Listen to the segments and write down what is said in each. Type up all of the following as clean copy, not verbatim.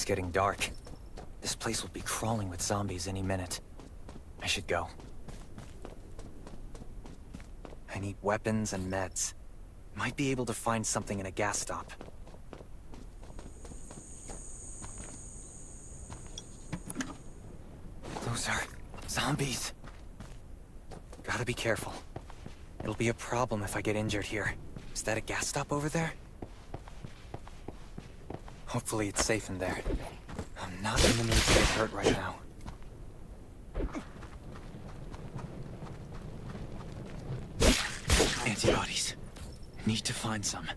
It's getting dark. This place will be crawling with zombies any minute. I should go. I need weapons and meds. Might be able to find something in a gas stop. Those are zombies. Gotta be careful. It'll be a problem if I get injured here. Is that a gas stop over there? Hopefully it's safe in there. I'm not in the mood to get hurt right now. Antibodies. Need to find some.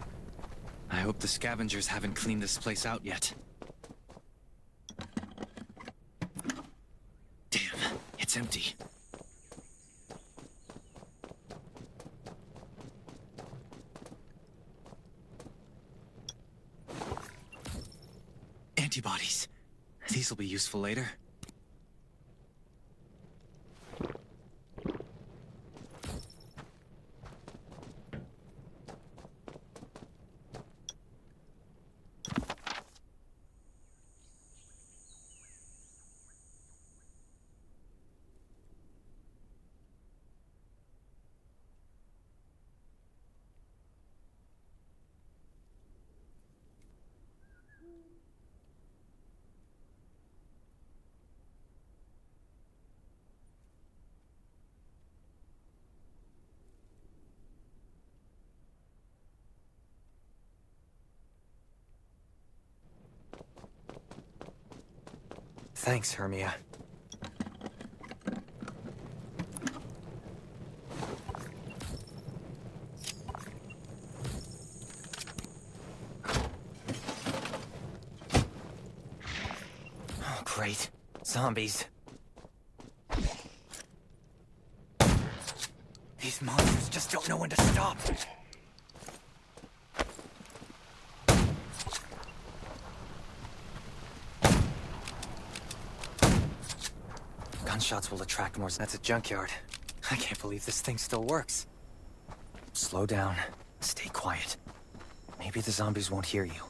I hope the scavengers haven't cleaned this place out yet. Damn, it's empty. Antibodies. These will be useful later. Thanks, Hermia. Oh, great. Zombies. These monsters just don't know when to stop. Gunshots will attract more. That's a junkyard. I can't believe this thing still works. Slow down. Stay quiet. Maybe the zombies won't hear you.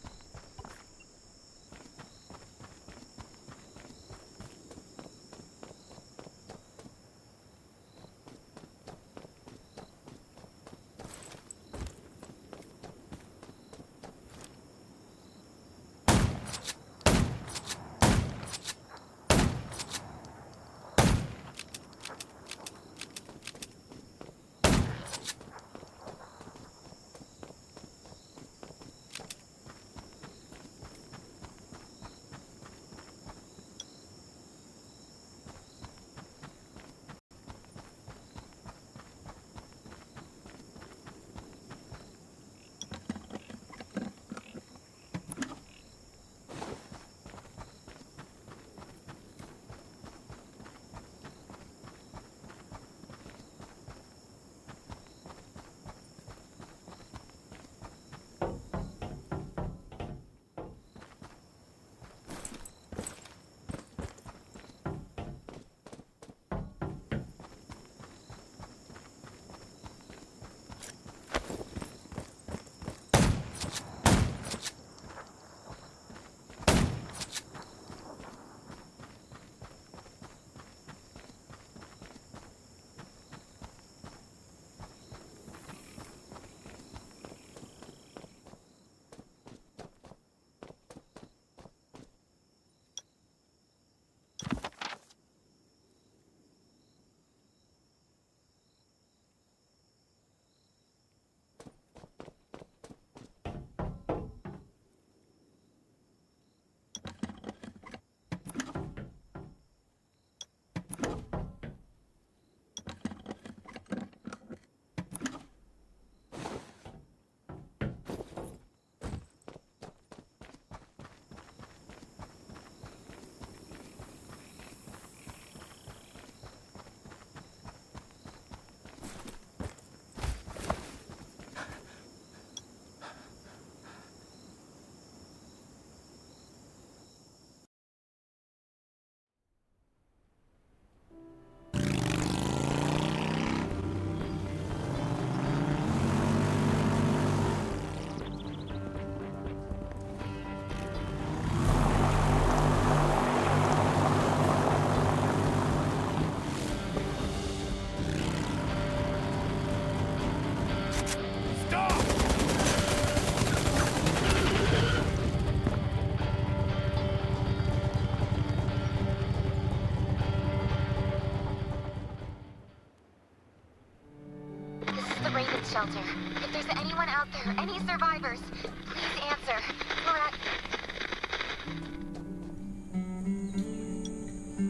shelter. If there's anyone out there, any survivors, please answer. We're at...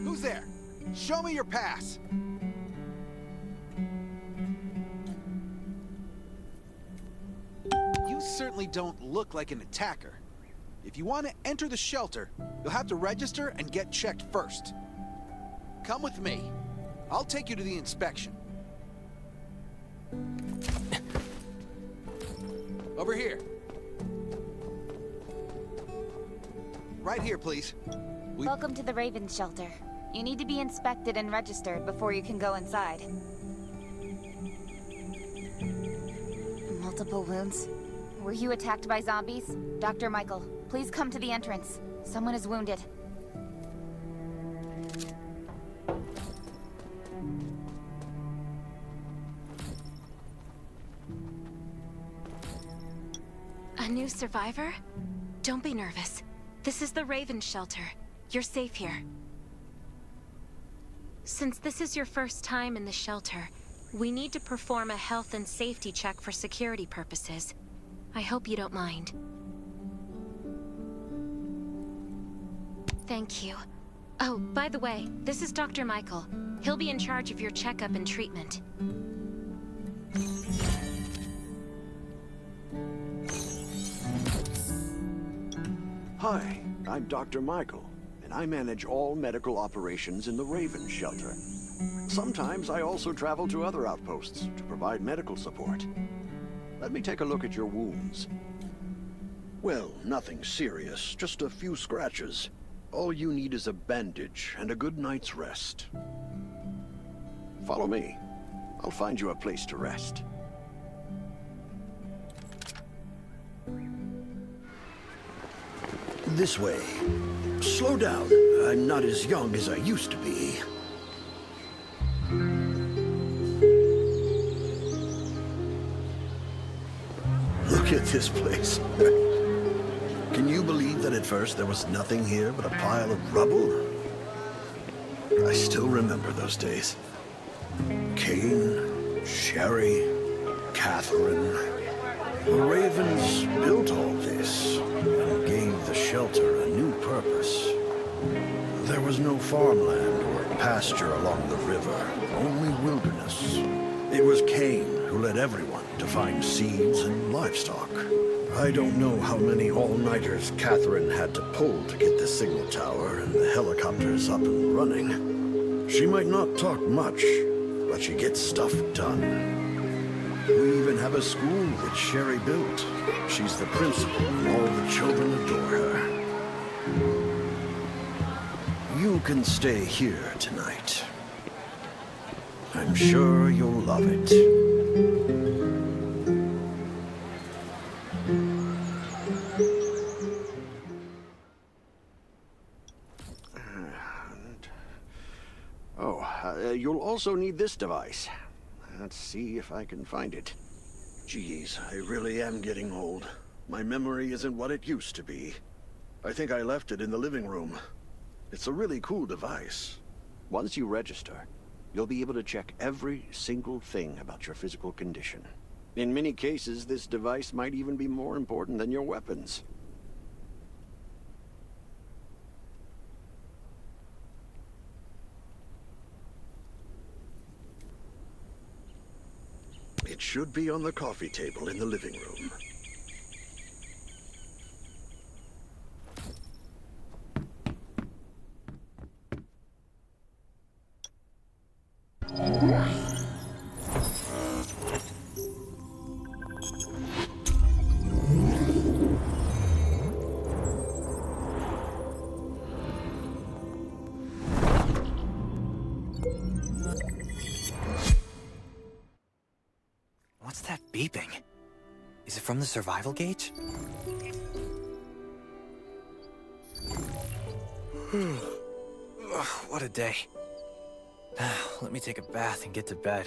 Who's there? Show me your pass! You certainly don't look like an attacker. If you want to enter the shelter, you'll have to register and get checked first. Come with me. I'll take you to the inspection. Over here. Right here, please. Welcome to the Raven shelter. You need to be inspected and registered before you can go inside. Multiple wounds. Were you attacked by zombies? Dr. Michael, please come to the entrance. Someone is wounded. A new survivor? Don't be nervous. This is the Raven shelter. You're safe here. Since this is your first time in the shelter, we need to perform a health and safety check for security purposes. I hope you don't mind. Thank you. Oh, by the way, this is Dr. Michael. He'll be in charge of your checkup and treatment. Hi, I'm Dr. Michael, and I manage all medical operations in the Raven shelter. Sometimes I also travel to other outposts to provide medical support. Let me take a look at your wounds. Well, nothing serious, just a few scratches. All you need is a bandage and a good night's rest. Follow me. I'll find you a place to rest. This way. Slow down. I'm not as young as I used to be. Look at this place. Can you believe that at first there was nothing here but a pile of rubble? I still remember those days. Kane, Sherry, Catherine. The Ravens built all this and gave the shelter a new purpose. There was no farmland or pasture along the river, only wilderness. It was Kane who led everyone to find seeds and livestock. I don't know how many all-nighters Catherine had to pull to get the signal tower and the helicopters up and running. She might not talk much, but she gets stuff done. We even have a school which Sherry built. She's the principal, and all the children adore her. You can stay here tonight. I'm sure you'll love it. You'll also need this device. Let's see if I can find it. Geez, I really am getting old. My memory isn't what it used to be. I think I left it in the living room. It's a really cool device. Once you register, you'll be able to check every single thing about your physical condition. In many cases, this device might even be more important than your weapons. It should be on the coffee table in the living room. What's that beeping? Is it from the survival gauge? Ugh, what a day. Let me take a bath and get to bed.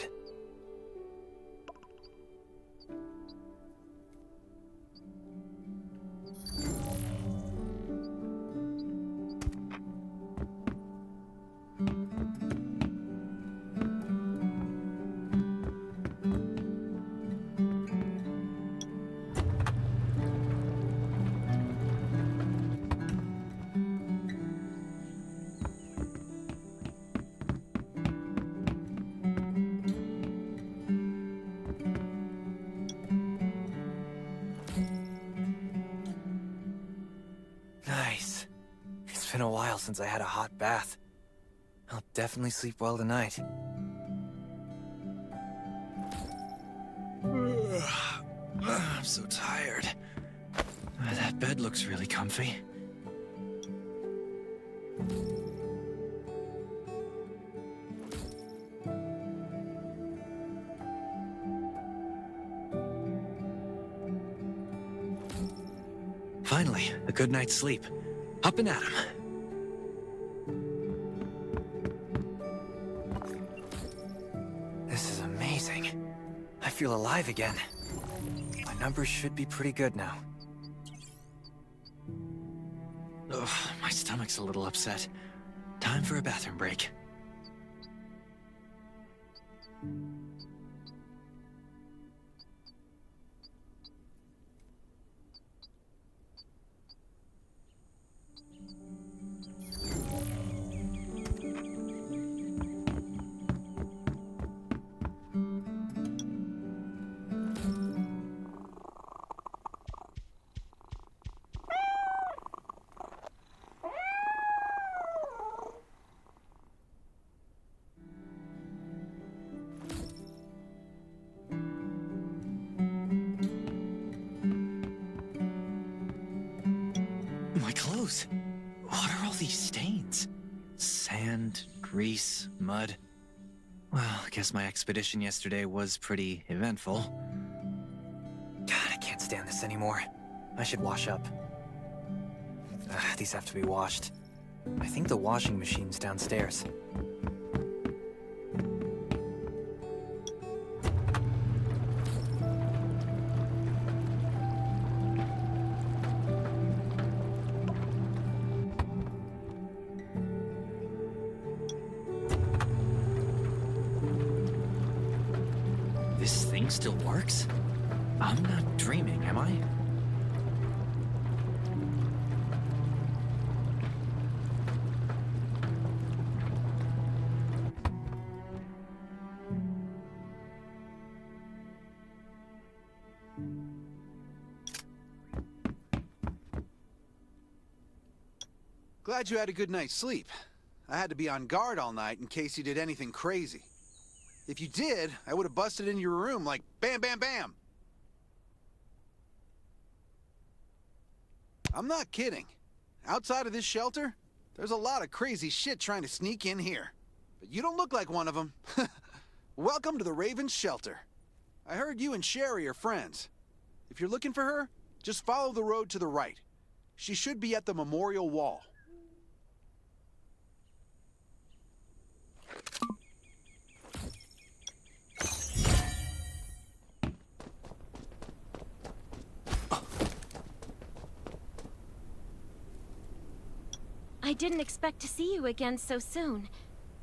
while since I had a hot bath. I'll definitely sleep well tonight. I'm so tired. That bed looks really comfy. Finally, a good night's sleep. Up and at 'em. This is amazing. I feel alive again. My numbers should be pretty good now. Ugh, my stomach's a little upset. Time for a bathroom break. My clothes. What are all these stains? Sand, grease, mud. Well, I guess my expedition yesterday was pretty eventful. God, I can't stand this anymore. I should wash up. These have to be washed. I think the washing machine's downstairs. This thing still works? I'm not dreaming, am I? Glad you had a good night's sleep. I had to be on guard all night in case you did anything crazy. If you did, I would have busted in your room like bam, bam, bam. I'm not kidding. Outside of this shelter, there's a lot of crazy shit trying to sneak in here. But you don't look like one of them. Welcome to the Raven's shelter. I heard you and Sherry are friends. If you're looking for her, just follow the road to the right. She should be at the memorial wall. I didn't expect to see you again so soon.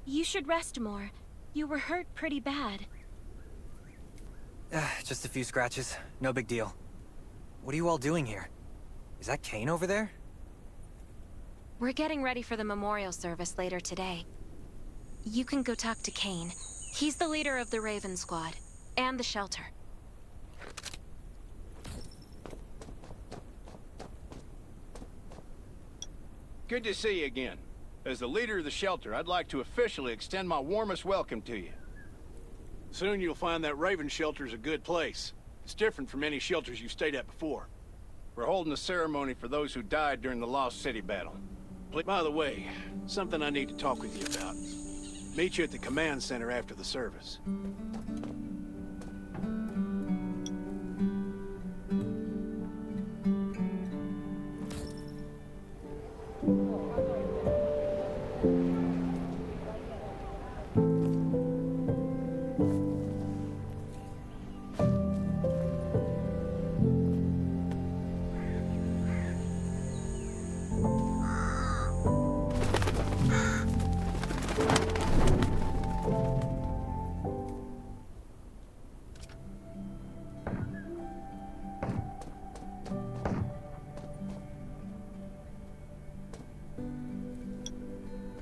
You should rest more. You were hurt pretty bad. Just a few scratches. No big deal. What are you all doing here? Is that Kane over there? We're getting ready for the memorial service later today. You can go talk to Kane. He's the leader of the Raven Squad, and the shelter. Good to see you again. As the leader of the shelter, I'd like to officially extend my warmest welcome to you. Soon you'll find that Raven shelter's a good place. It's different from any shelters you've stayed at before. We're holding a ceremony for those who died during the Lost City battle. By the way, something I need to talk with you about. Meet you at the command center after the service.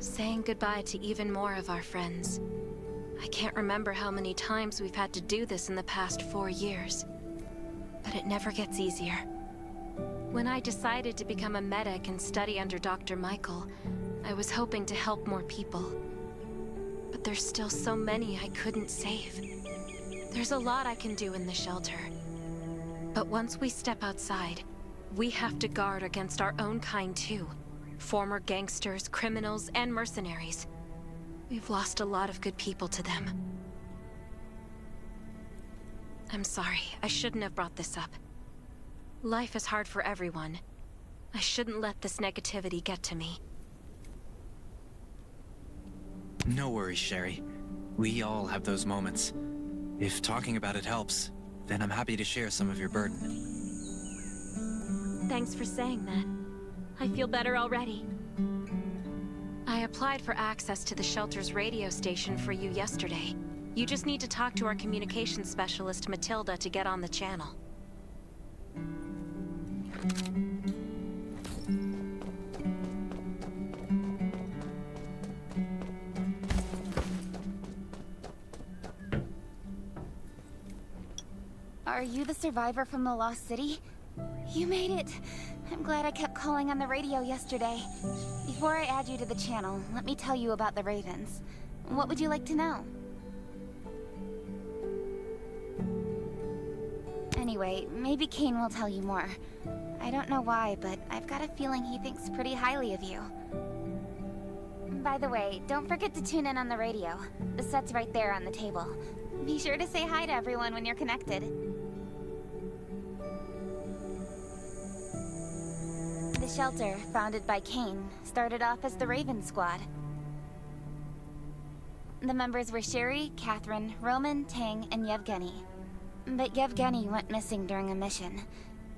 Saying goodbye to even more of our friends. I can't remember how many times we've had to do this in the past 4 years. But it never gets easier. When I decided to become a medic and study under Dr. Michael, I was hoping to help more people. But there's still so many I couldn't save. There's a lot I can do in the shelter. But once we step outside, we have to guard against our own kind too. Former gangsters, criminals, and mercenaries. We've lost a lot of good people to them. I'm sorry, I shouldn't have brought this up. Life is hard for everyone. I shouldn't let this negativity get to me. No worries, Sherry. We all have those moments. If talking about it helps, then I'm happy to share some of your burden. Thanks for saying that. I feel better already. I applied for access to the shelter's radio station for you yesterday. You just need to talk to our communications specialist, Matilda, to get on the channel. Are you the survivor from the Lost City? You made it! I'm glad I kept calling on the radio yesterday. Before I add you to the channel, let me tell you about the Ravens. What would you like to know? Anyway, maybe Kane will tell you more. I don't know why, but I've got a feeling he thinks pretty highly of you. By the way, don't forget to tune in on the radio. The set's right there on the table. Be sure to say hi to everyone when you're connected. The shelter, founded by Kane, started off as the Raven Squad. The members were Sherry, Catherine, Roman, Tang, and Yevgeny. But Yevgeny went missing during a mission.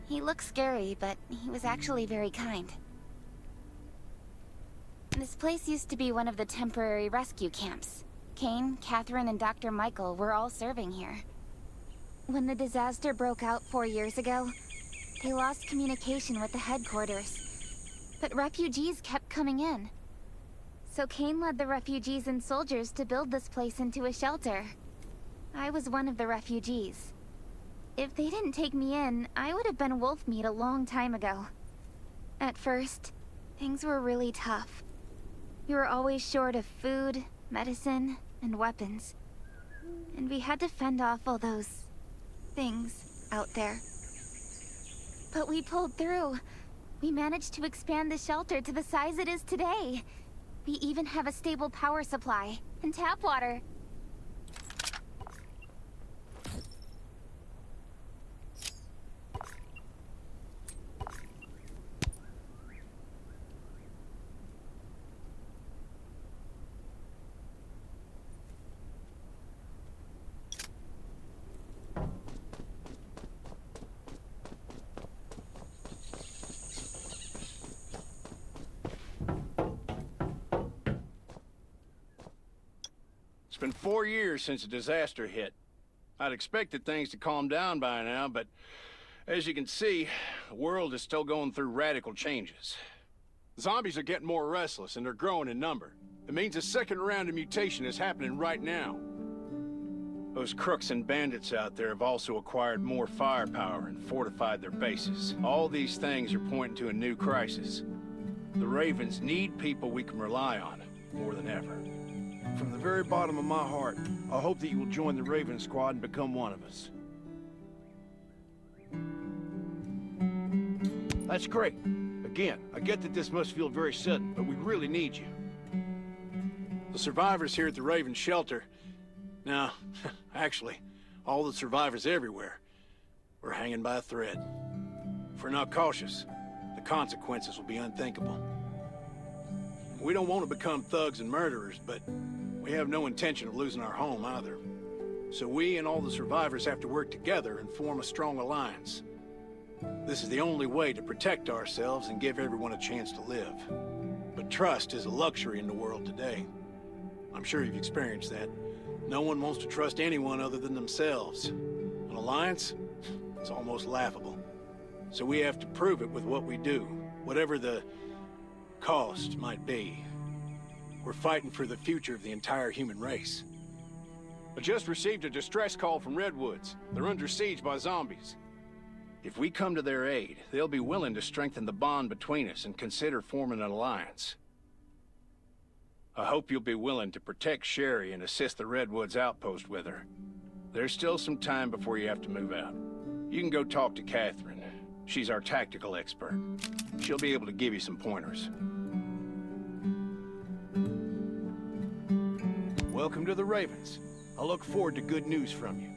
He looked scary, but he was actually very kind. This place used to be one of the temporary rescue camps. Kane, Catherine, and Dr. Michael were all serving here. When the disaster broke out 4 years ago, they lost communication with the headquarters. But refugees kept coming in. So Kane led the refugees and soldiers to build this place into a shelter. I was one of the refugees. If they didn't take me in, I would have been wolf meat a long time ago. At first, things were really tough. We were always short of food, medicine, and weapons. And we had to fend off all those things out there. But we pulled through. We managed to expand the shelter to the size it is today. We even have a stable power supply and tap water. It's been 4 years since the disaster hit. I'd expected things to calm down by now, but as you can see, the world is still going through radical changes. Zombies are getting more restless, and they're growing in number. It means a second round of mutation is happening right now. Those crooks and bandits out there have also acquired more firepower and fortified their bases. All these things are pointing to a new crisis. The Ravens need people we can rely on, more than ever. From the very bottom of my heart, I hope that you will join the Raven Squad and become one of us. That's great. Again, I get that this must feel very sudden, but we really need you. The survivors here at the Raven Shelter... No, actually, all the survivors everywhere. We're hanging by a thread. If we're not cautious, the consequences will be unthinkable. We don't want to become thugs and murderers, but we have no intention of losing our home either. So we and all the survivors have to work together and form a strong alliance. This is the only way to protect ourselves and give everyone a chance to live. But trust is a luxury in the world today. I'm sure you've experienced that. No one wants to trust anyone other than themselves. An alliance? It's almost laughable. So we have to prove it with what we do, whatever the cost might be. We're fighting for the future of the entire human race. I just received a distress call from Redwoods. They're under siege by zombies. If we come to their aid, they'll be willing to strengthen the bond between us and consider forming an alliance. I hope you'll be willing to protect Sherry and assist the Redwoods outpost with her. There's still some time before you have to move out. You can go talk to Catherine. She's our tactical expert. She'll be able to give you some pointers. Welcome to the Ravens. I look forward to good news from you.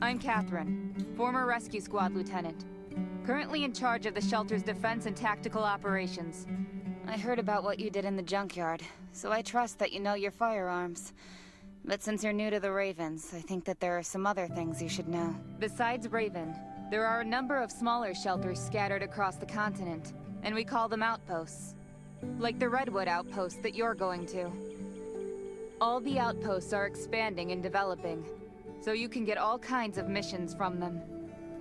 I'm Catherine, former rescue squad lieutenant. Currently in charge of the shelter's defense and tactical operations. I heard about what you did in the junkyard, so I trust that you know your firearms. But since you're new to the Ravens, I think that there are some other things you should know. Besides Raven, there are a number of smaller shelters scattered across the continent, and we call them outposts. Like the Redwood outpost that you're going to. All the outposts are expanding and developing, so you can get all kinds of missions from them.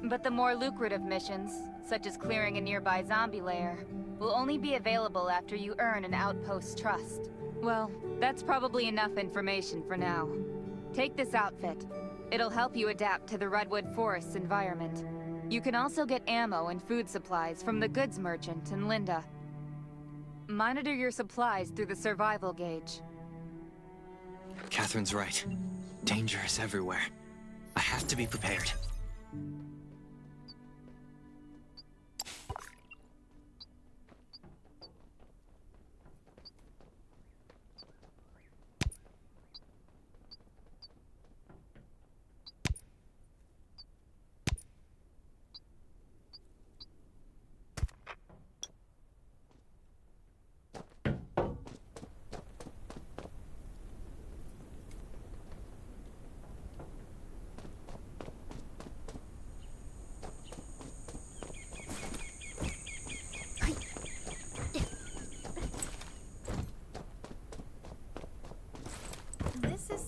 But the more lucrative missions, such as clearing a nearby zombie lair, will only be available after you earn an outpost's trust. Well, that's probably enough information for now. Take this outfit. It'll help you adapt to the Redwood Forest's environment. You can also get ammo and food supplies from the goods merchant in Linda. Monitor your supplies through the survival gauge. Catherine's right. Danger is everywhere. I have to be prepared.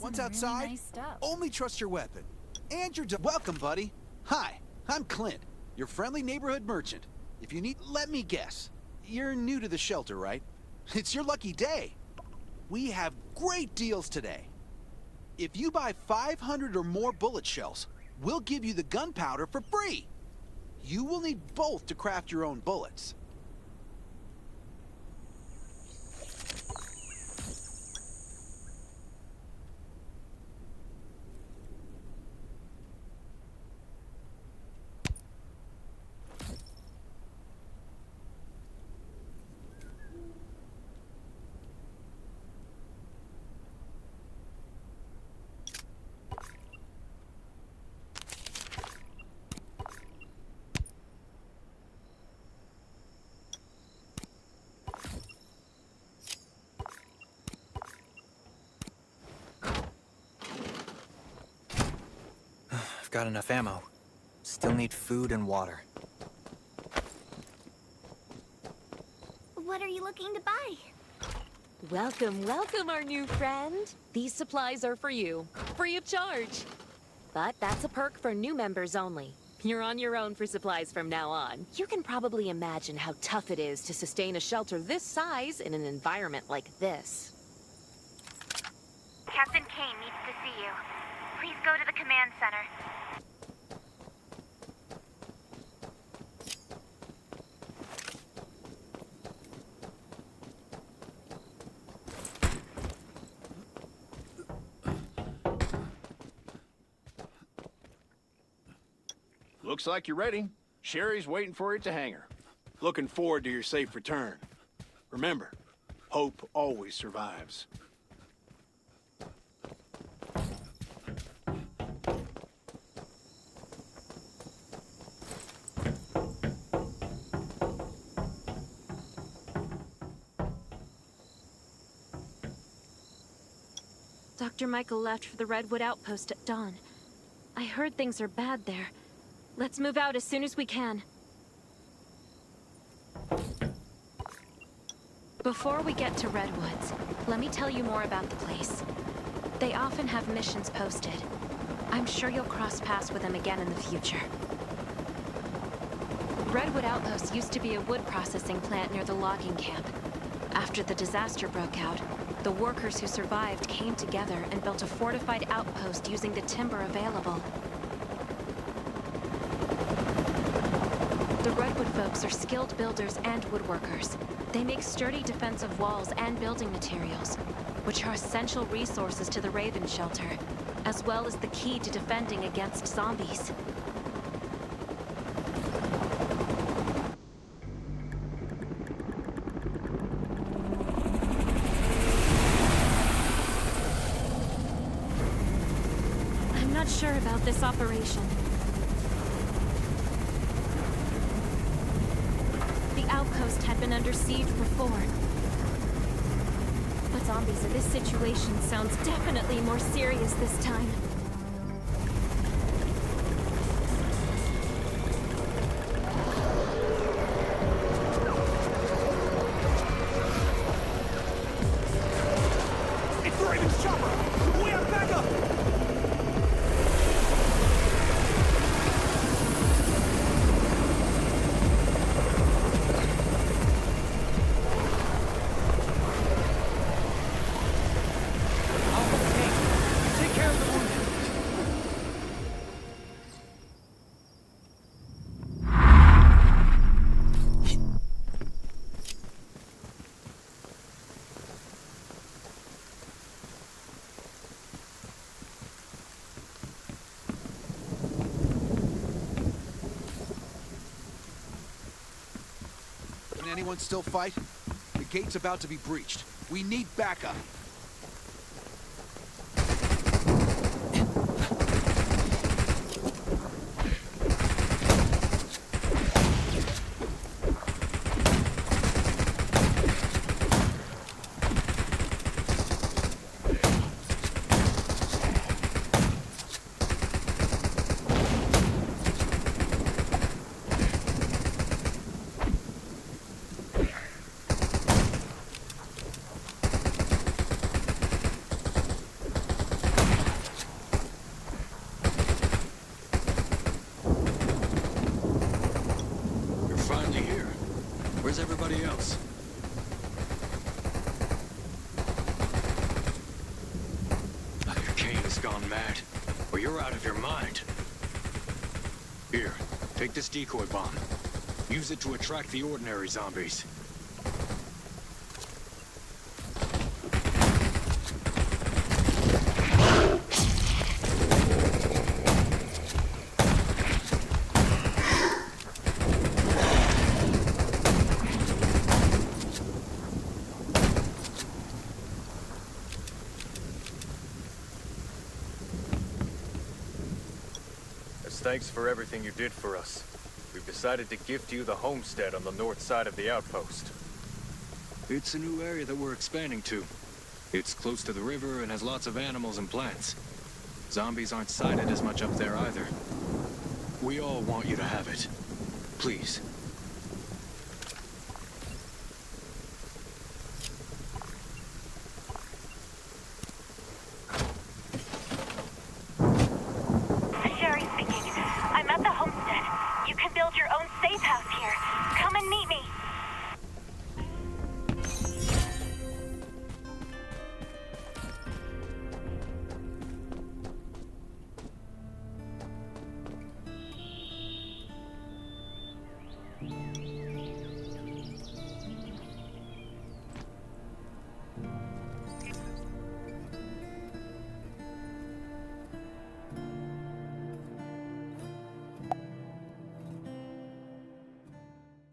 Once outside, only trust your weapon. And your welcome, buddy. Hi, I'm Clint, your friendly neighborhood merchant. If you need, let me guess. You're new to the shelter, right? It's your lucky day. We have great deals today. If you buy 500 or more bullet shells, we'll give you the gunpowder for free. You will need both to craft your own bullets. Got enough ammo. Still need food and water. What are you looking to buy? Welcome, welcome, our new friend. These supplies are for you, free of charge. But that's a perk for new members only. You're on your own for supplies from now on. You can probably imagine how tough it is to sustain a shelter this size in an environment like this. Captain Kane needs to see you. Please go to the command center. Looks like you're ready. Sherry's waiting for you at the hangar. Looking forward to your safe return. Remember, hope always survives. Dr. Michael left for the Redwood outpost at dawn. I heard things are bad there. Let's move out as soon as we can. Before we get to Redwoods, let me tell you more about the place. They often have missions posted. I'm sure you'll cross paths with them again in the future. Redwood Outpost used to be a wood processing plant near the logging camp. After the disaster broke out, the workers who survived came together and built a fortified outpost using the timber available. Redwood folks are skilled builders and woodworkers. They make sturdy defensive walls and building materials, which are essential resources to the Raven Shelter, as well as the key to defending against zombies. I'm not sure about this operation. The outpost had been under siege before. But zombies in this situation sounds definitely more serious this time. It's the Raven's chopper! We have backup! Take care of the wounded. Can anyone still fight? The gate's about to be breached. We need backup. Where's everybody else? Either Kane has gone mad, or you're out of your mind. Here, take this decoy bomb. Use it to attract the ordinary zombies. As thanks for everything you did for us, we've decided to gift you the homestead on the north side of the outpost. It's a new area that we're expanding to. It's close to the river and has lots of animals and plants. Zombies aren't sighted as much up there either. We all want you to have it. Please,